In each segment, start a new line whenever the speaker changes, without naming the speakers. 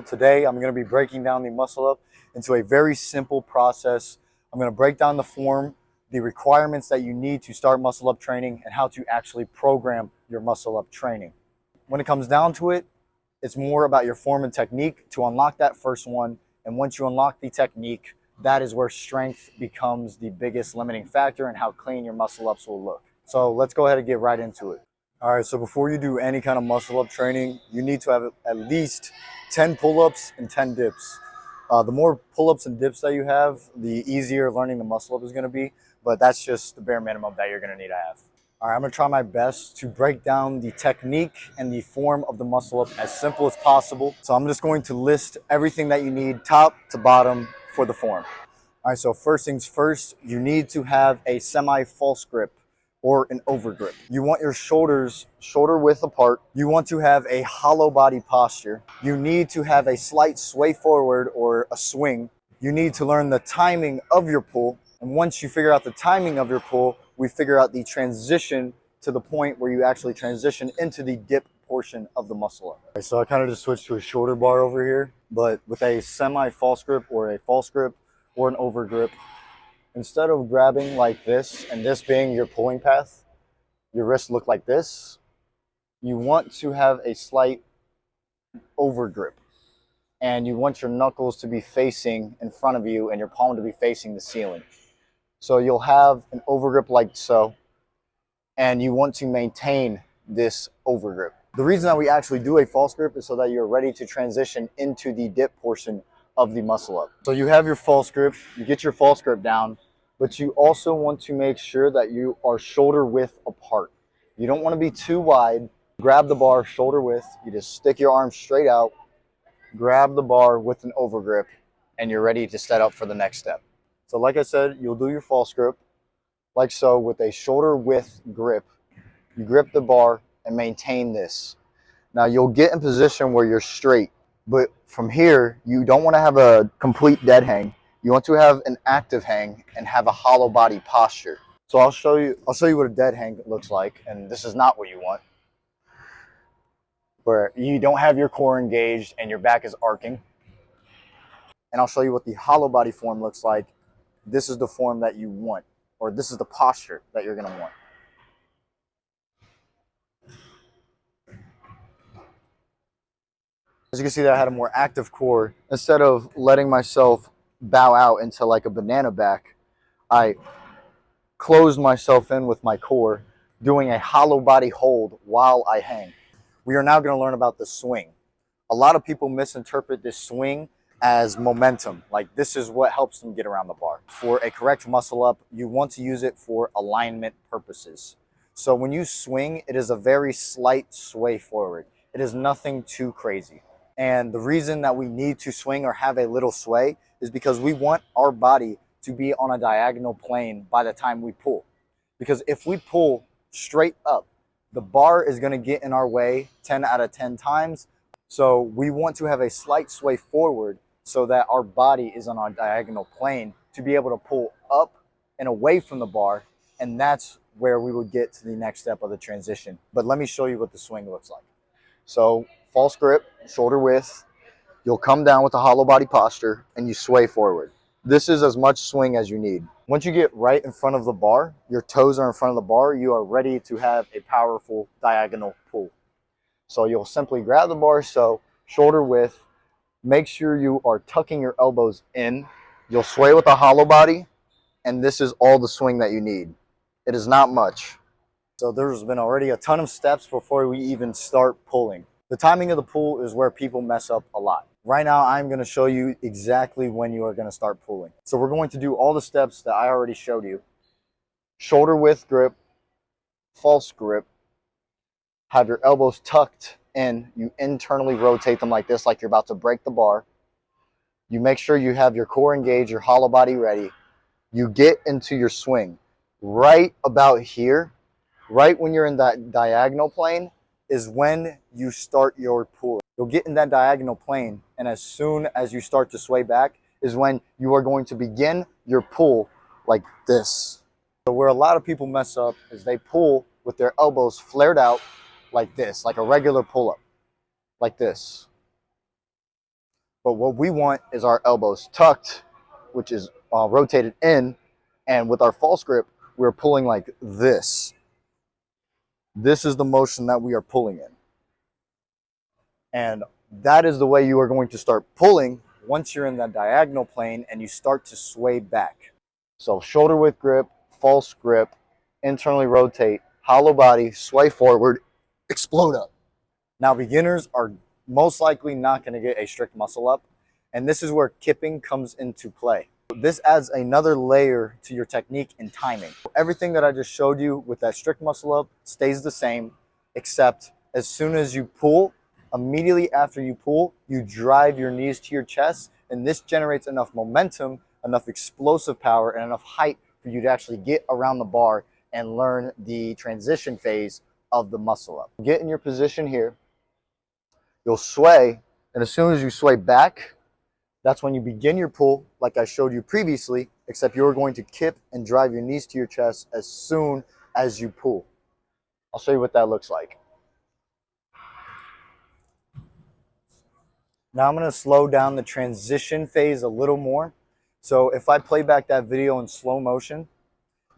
Today, I'm going to be breaking down the muscle up into a very simple process. I'm going to break down the form, the requirements that you need to start muscle up training, and how to actually program your muscle up training. When it comes down to it, it's more about your form and technique to unlock that first one. And once you unlock the technique, that is where strength becomes the biggest limiting factor and how clean your muscle ups will look. So let's go ahead and get right into it. All right, so before you do any kind of muscle up training, you need to have at least 10 pull-ups and 10 dips. The more pull-ups and dips that you have, the easier learning the muscle up is going to be, but that's just the bare minimum that you're going to need to have. All right, I'm going to try my best to break down the technique and the form of the muscle up as simple as possible. So I'm just going to list everything that you need top to bottom for the form. All right, so first things first, you need to have a semi-false grip or an overgrip. You want your shoulders shoulder width apart. You want to have a hollow body posture. You need to have a slight sway forward or a swing. You need to learn the timing of your pull. And once you figure out the timing of your pull, we figure out the transition to the point where you actually transition into the dip portion of the muscle up. Okay, so I kind of just switched to a shoulder bar over here, but with a semi-false grip or a false grip or an overgrip, instead of grabbing like this and this being your pulling path, your wrists look like this, you want to have a slight overgrip. And you want your knuckles to be facing in front of you and your palm to be facing the ceiling. So you'll have an overgrip like so, and you want to maintain this overgrip. The reason that we actually do a false grip is so that you're ready to transition into the dip portion of the muscle up. So you have your false grip, you get your false grip down, but you also want to make sure that you are shoulder width apart. You don't want to be too wide. Grab the bar shoulder width, you just stick your arms straight out, grab the bar with an overgrip, and you're ready to set up for the next step. So like I said, you'll do your false grip, like so, with a shoulder width grip. You grip the bar and maintain this. Now you'll get in position where you're straight, but from here, you don't want to have a complete dead hang. You want to have an active hang and have a hollow body posture. So I'll show you what a dead hang looks like, and this is not what you want, where you don't have your core engaged and your back is arcing. And I'll show you what the hollow body form looks like. This is the form that you want, or this is the posture that you're going to want. As you can see, that I had a more active core. Instead of letting myself bow out into like a banana back, I closed myself in with my core, doing a hollow body hold while I hang. We are now going to learn about the swing. A lot of people misinterpret this swing as momentum, like this is what helps them get around the bar. For a correct muscle up, you want to use it for alignment purposes. So when you swing, it is a very slight sway forward. It is nothing too crazy. And the reason that we need to swing or have a little sway is because we want our body to be on a diagonal plane by the time we pull. Because if we pull straight up, the bar is going to get in our way 10 out of 10 times. So we want to have a slight sway forward so that our body is on our diagonal plane to be able to pull up and away from the bar. And that's where we would get to the next step of the transition. But let me show you what the swing looks like. So false grip, shoulder width, you'll come down with a hollow body posture and you sway forward. This is as much swing as you need. Once you get right in front of the bar, your toes are in front of the bar, you are ready to have a powerful diagonal pull. So you'll simply grab the bar, so shoulder width, make sure you are tucking your elbows in. You'll sway with a hollow body, and this is all the swing that you need. It is not much. So there's been already a ton of steps before we even start pulling. The timing of the pull is where people mess up a lot. Right now, I'm going to show you exactly when you are going to start pulling. So we're going to do all the steps that I already showed you. Shoulder width grip, false grip, have your elbows tucked in. You internally rotate them like this, like you're about to break the bar. You make sure you have your core engaged, your hollow body ready. You get into your swing. Right about here, right when you're in that diagonal plane, is when you start your pull. You'll get in that diagonal plane, and as soon as you start to sway back is when you are going to begin your pull like this. So where a lot of people mess up is they pull with their elbows flared out like this, like a regular pull-up, like this. But what we want is our elbows tucked, which is rotated in, and with our false grip, we're pulling like this. This is the motion that we are pulling in. And that is the way you are going to start pulling once you're in that diagonal plane and you start to sway back. So shoulder width grip, false grip, internally rotate, hollow body, sway forward, explode up. Now beginners are most likely not going to get a strict muscle up, and this is where kipping comes into play. This adds another layer to your technique and timing. Everything that I just showed you with that strict muscle up stays the same, except as soon as you pull, immediately after you pull, you drive your knees to your chest, and this generates enough momentum, enough explosive power, and enough height for you to actually get around the bar and learn the transition phase of the muscle up. Get in your position here. You'll sway, and as soon as you sway back, that's when you begin your pull, like I showed you previously, except you're going to kip and drive your knees to your chest as soon as you pull. I'll show you what that looks like. Now I'm going to slow down the transition phase a little more. So if I play back that video in slow motion,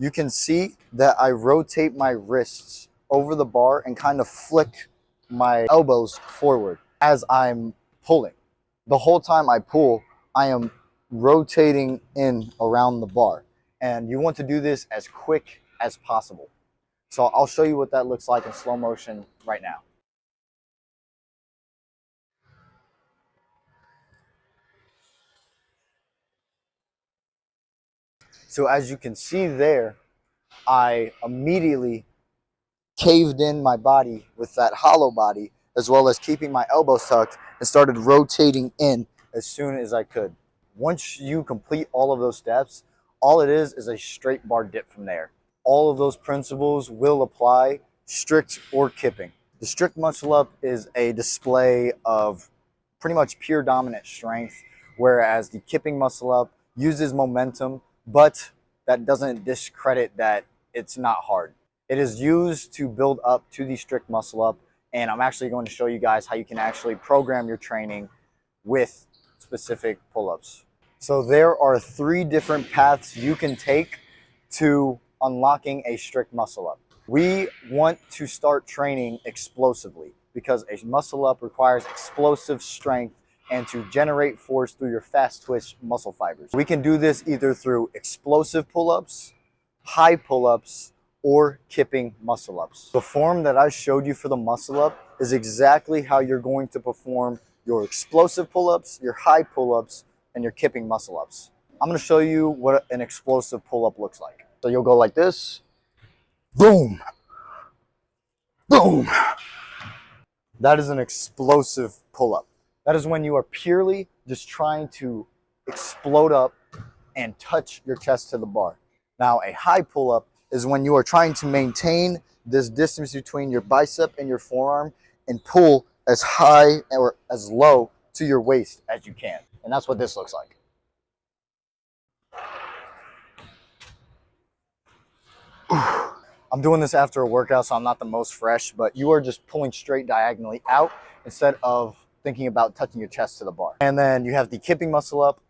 you can see that I rotate my wrists over the bar and kind of flick my elbows forward as I'm pulling. The whole time I pull, I am rotating in around the bar. And you want to do this as quick as possible. So I'll show you what that looks like in slow motion right now. So as you can see there, I immediately caved in my body with that hollow body, as well as keeping my elbows tucked, and started rotating in as soon as I could. Once you complete all of those steps, all it is a straight bar dip from there. All of those principles will apply, strict or kipping. The strict muscle up is a display of pretty much pure dominant strength, whereas the kipping muscle up uses momentum, but that doesn't discredit that it's not hard. It is used to build up to the strict muscle up, and I'm actually going to show you guys how you can actually program your training with specific pull-ups. So there are 3 different paths you can take to unlocking a strict muscle up. We want to start training explosively because a muscle up requires explosive strength and to generate force through your fast twitch muscle fibers. We can do this either through explosive pull-ups, high pull-ups, or kipping muscle ups. The form that I showed you for the muscle up is exactly how you're going to perform your explosive pull-ups, your high pull-ups, and your kipping muscle ups. I'm going to show you what an explosive pull-up looks like. So you'll go like this, boom, boom. That is an explosive pull-up. That is when you are purely just trying to explode up and touch your chest to the bar. Now, a high pull-up is when you are trying to maintain this distance between your bicep and your forearm and pull as high or as low to your waist as you can. And that's what this looks like. I'm doing this after a workout, so I'm not the most fresh, but you are just pulling straight diagonally out instead of thinking about touching your chest to the bar. And then you have the kipping muscle up,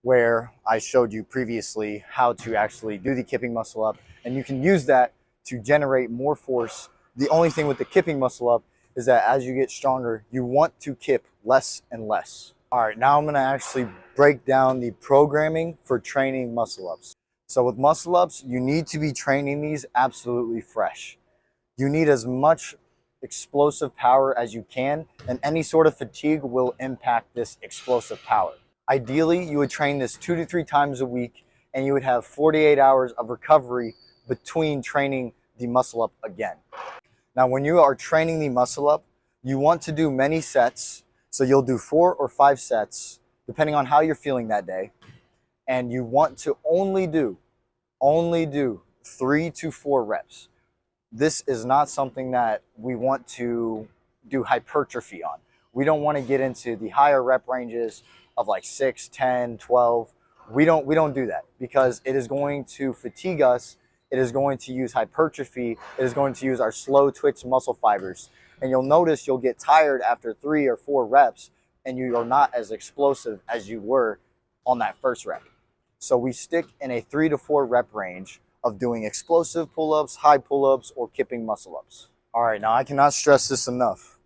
where I showed you previously how to actually do the kipping muscle up, and you can use that to generate more force. The only thing with the kipping muscle up is that as you get stronger, you want to kip less and less. All right, now I'm gonna actually break down the programming for training muscle ups. So with muscle ups, you need to be training these absolutely fresh. You need as much explosive power as you can, and any sort of fatigue will impact this explosive power. Ideally, you would train this 2 to 3 times a week, and you would have 48 hours of recovery between training the muscle up again. Now, when you are training the muscle up, you want to do many sets. So you'll do 4 or 5 sets, depending on how you're feeling that day. And you want to only do 3 to 4 reps. This is not something that we want to do hypertrophy on. We don't want to get into the higher rep ranges of like 6, 10, 12. We don't do that because it is going to fatigue us. It is going to use hypertrophy. It is going to use our slow twitch muscle fibers. And you'll notice you'll get tired after 3 or 4 reps, and you are not as explosive as you were on that first rep. So we stick in a 3 to 4 rep range of doing explosive pull-ups, high pull-ups, or kipping muscle-ups. All right, now I cannot stress this enough.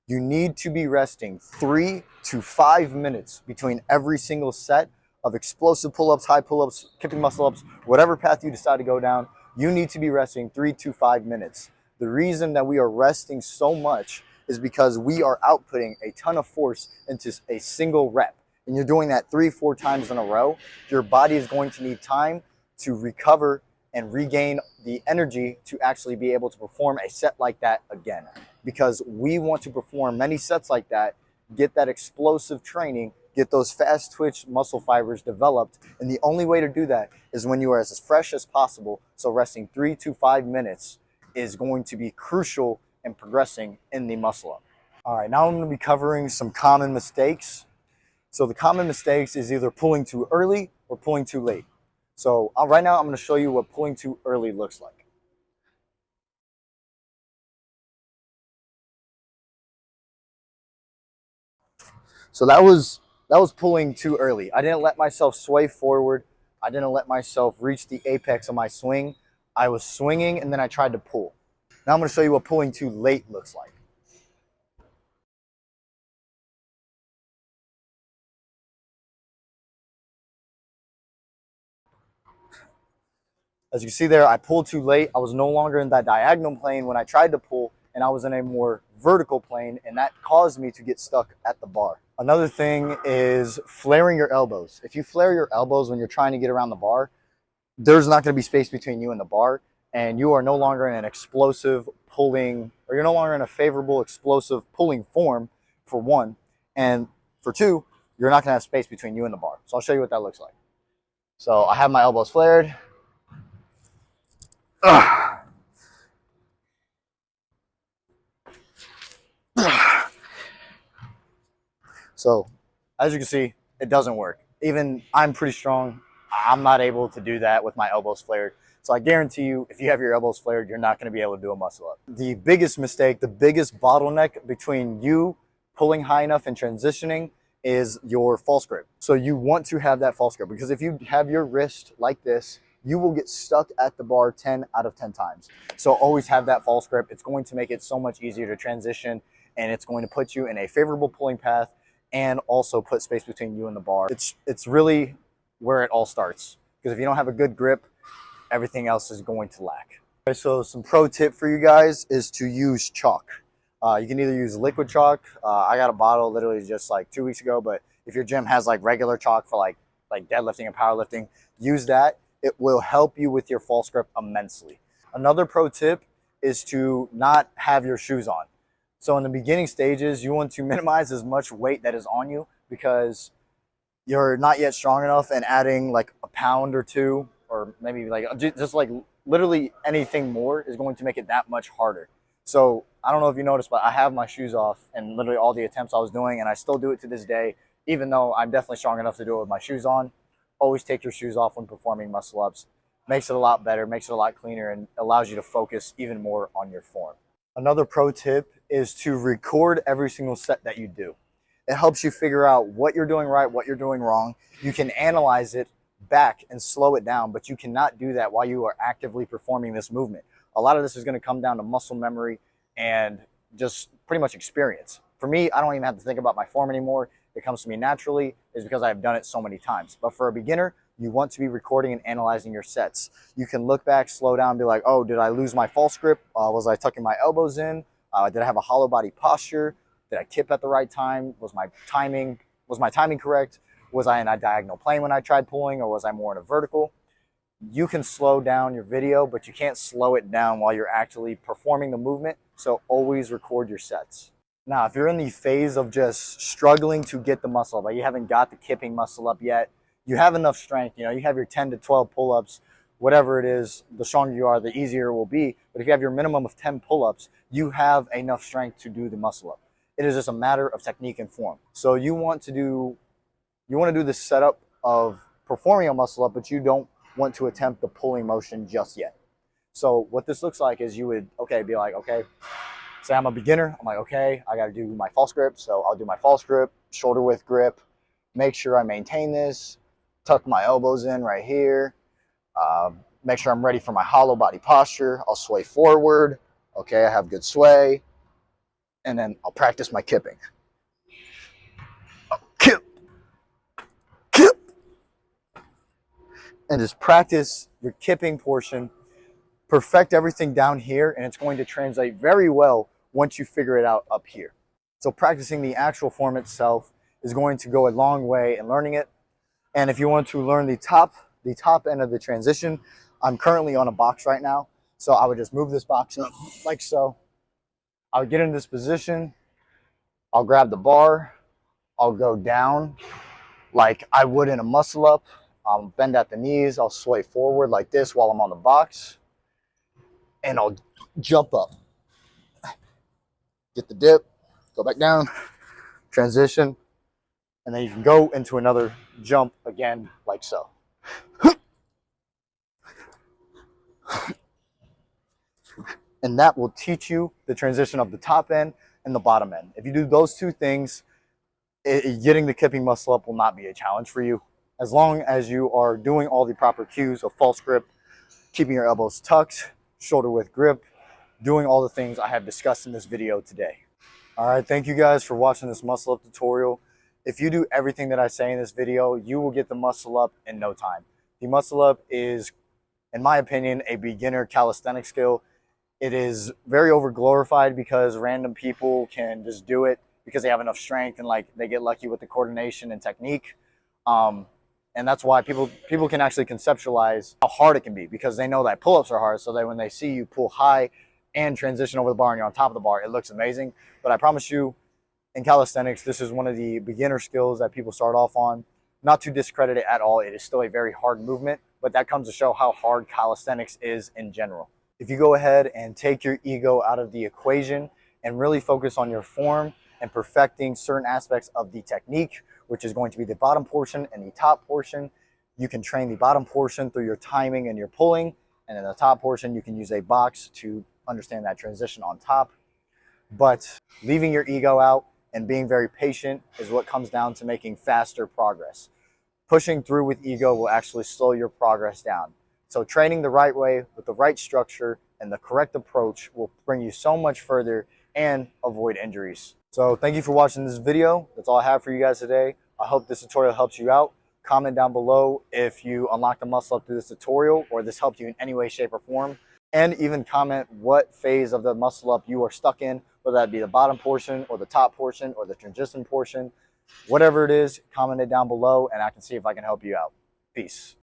You need to be resting 3 to 5 minutes between every single set of explosive pull-ups, high pull-ups, kipping muscle-ups, whatever path you decide to go down. You need to be resting 3 to 5 minutes. The reason that we are resting so much is because we are outputting a ton of force into a single rep. And you're doing that 3-4 times in a row. Your body is going to need time to recover and regain the energy to actually be able to perform a set like that again. Because we want to perform many sets like that, get that explosive training, get those fast twitch muscle fibers developed. And the only way to do that is when you are as fresh as possible. So resting 3 to 5 minutes is going to be crucial in progressing in the muscle up. All right, now I'm going to be covering some common mistakes. So the common mistakes is either pulling too early or pulling too late. So right now I'm going to show you what pulling too early looks like. So that was pulling too early. I didn't let myself sway forward. I didn't let myself reach the apex of my swing. I was swinging and then I tried to pull. Now I'm going to show you what pulling too late looks like. As you can see there, I pulled too late. I was no longer in that diagonal plane when I tried to pull, and I was in a more vertical plane, and that caused me to get stuck at the bar. Another thing is flaring your elbows. If you flare your elbows when you're trying to get around the bar, there's not going to be space between you and the bar, and you are no longer in an explosive pulling, or you're no longer in a favorable explosive pulling form, for one, and for two, you're not going to have space between you and the bar. So I'll show you what that looks like. So I have my elbows flared. So as you can see, it doesn't work. Even I'm pretty strong. I'm not able to do that with my elbows flared. So I guarantee you, if you have your elbows flared, you're not going to be able to do a muscle up. The biggest mistake, the biggest bottleneck between you pulling high enough and transitioning is your false grip. So you want to have that false grip, because if you have your wrist like this, you will get stuck at the bar 10 out of 10 times. So always have that false grip. It's going to make it so much easier to transition, and it's going to put you in a favorable pulling path and also put space between you and the bar. It's really where it all starts, because if you don't have a good grip, everything else is going to lack. Okay, so some pro tip for you guys is to use chalk. You can either use liquid chalk. I got a bottle literally just like 2 weeks ago, but if your gym has like regular chalk for like deadlifting and powerlifting, use that. It will help you with your false grip immensely. Another pro tip is to not have your shoes on. So in the beginning stages, you want to minimize as much weight that is on you, because you're not yet strong enough, and adding like a pound or two, or maybe like just like literally anything more, is going to make it that much harder. So I don't know if you noticed, but I have my shoes off and literally all the attempts I was doing, and I still do it to this day, even though I'm definitely strong enough to do it with my shoes on. Always take your shoes off when performing muscle ups. Makes it a lot better, makes it a lot cleaner, and allows you to focus even more on your form. Another pro tip is to record every single set that you do. It helps you figure out what you're doing right, what you're doing wrong. You can analyze it back and slow it down, but you cannot do that while you are actively performing this movement. A lot of this is going to come down to muscle memory and just pretty much experience. For me, I don't even have to think about my form anymore. It comes to me naturally, is because I've done it so many times. But for a beginner, you want to be recording and analyzing your sets. You can look back, slow down, and be like, oh, did I lose my false grip? Was I tucking my elbows in? Did I have a hollow body posture? Did I kip at the right time? Was my timing correct? Was I in a diagonal plane when I tried pulling, or was I more in a vertical? You can slow down your video, but you can't slow it down while you're actually performing the movement. So always record your sets. Now, if you're in the phase of just struggling to get the muscle up, like you haven't got the kipping muscle up yet, you have enough strength, you have your 10 to 12 pull-ups, whatever it is, the stronger you are, the easier it will be. But if you have your minimum of 10 pull-ups, you have enough strength to do the muscle up. It is just a matter of technique and form. So you want to do this setup of performing a muscle up, but you don't want to attempt the pulling motion just yet. So what this looks like is you would, be like, okay, say I'm a beginner. I'm like, okay, I got to do my false grip. So I'll do my false grip. shoulder width grip. Make sure I maintain this. Tuck my elbows in right here. Make sure I'm ready for my hollow body posture. I'll sway forward. Okay, I have good sway. And then I'll practice my kipping. Kip, kip. And just practice your kipping portion. Perfect everything down here, and it's going to translate very well once you figure it out up here. So practicing the actual form itself is going to go a long way in learning it. And if you want to learn the top end of the transition, I'm currently on a box right now. So I would just move this box up like so. I would get in this position. I'll grab the bar. I'll go down like I would in a muscle up. I'll bend at the knees. I'll sway forward like this while I'm on the box. And I'll jump up. Get the dip. Go back down. Transition. And then you can go into another jump again like so. And that will teach you the transition of the top end and the bottom end. If you do those two things, getting the kipping muscle up will not be a challenge for you. As long as you are doing all the proper cues of false grip, keeping your elbows tucked, shoulder width grip, doing all the things I have discussed in this video today. All right, thank you guys for watching this muscle up tutorial. If you do everything that I say in this video, you will get the muscle up in no time. The muscle up is, in my opinion, a beginner calisthenic skill. It is very overglorified because random people can just do it because they have enough strength and like they get lucky with the coordination and technique. And that's why people can actually conceptualize how hard it can be, because they know that pull-ups are hard. So that when they see you pull high and transition over the bar and you're on top of the bar, it looks amazing. But I promise you, in calisthenics, this is one of the beginner skills that people start off on. Not to discredit it at all. It is still a very hard movement, but that comes to show how hard calisthenics is in general. If you go ahead and take your ego out of the equation and really focus on your form and perfecting certain aspects of the technique, which is going to be the bottom portion and the top portion, you can train the bottom portion through your timing and your pulling, and in the top portion you can use a box to understand that transition on top. But leaving your ego out and being very patient is what comes down to making faster progress. Pushing through with ego will actually slow your progress down. So training the right way with the right structure and the correct approach will bring you so much further and avoid injuries. So thank you for watching this video. That's all I have for you guys today. I hope this tutorial helps you out. Comment down below if you unlocked the muscle up through this tutorial or this helped you in any way, shape, or form. And even comment what phase of the muscle up you are stuck in, whether that be the bottom portion or the top portion or the transition portion. Whatever it is, comment it down below and I can see if I can help you out. Peace.